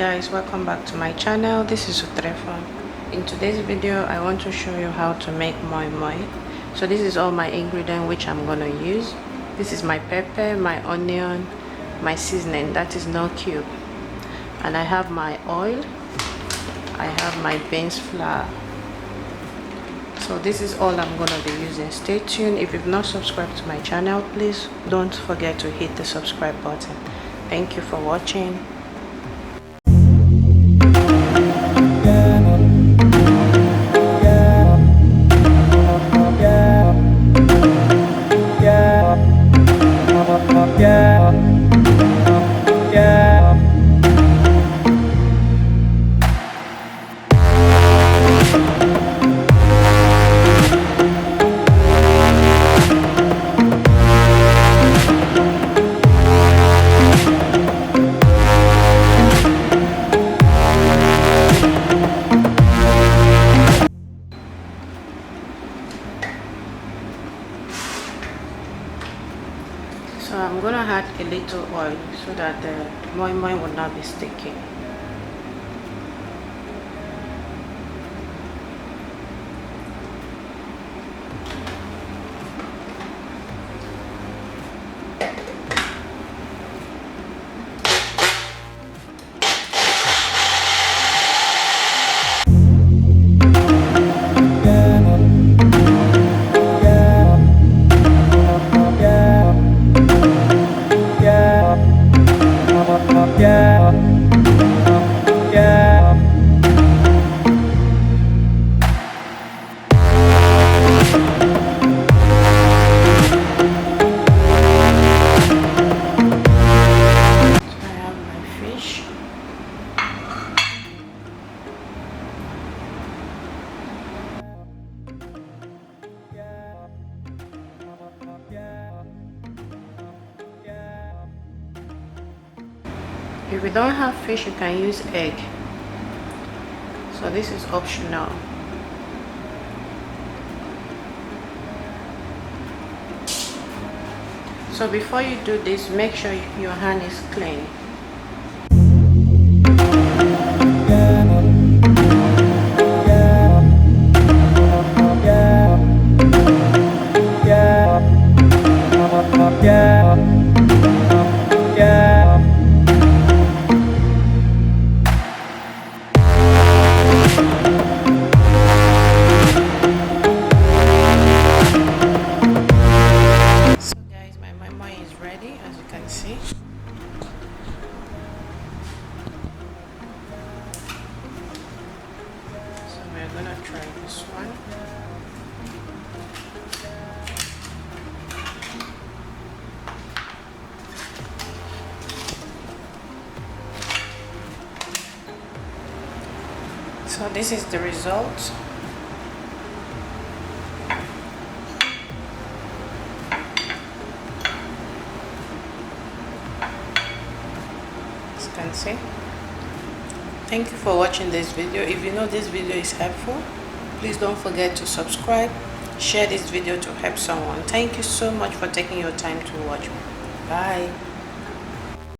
guys, welcome back to my channel. This is Utrefa. In today's video I want to show you how to make moi moi. So this is all my ingredient which I'm gonna use. This is my pepper, my onion, my seasoning, that is no cube, and I have my oil, I have my beans flour. So this is all I'm gonna be using. Stay tuned. If you've not subscribed to my channel, please don't forget to hit the subscribe button. Thank you for watching. So I'm gonna add a little oil so that the moi moi will not be sticky. If you don't have fish, you can use egg. So this is optional. So before you do this, make sure your hand is clean. As you can see, so we're gonna try this one. So this is the result. Can see. Thank you for watching this video. If you know this video is helpful, please don't forget to subscribe, share this video to help someone. Thank you so much for taking your time to watch me. Bye.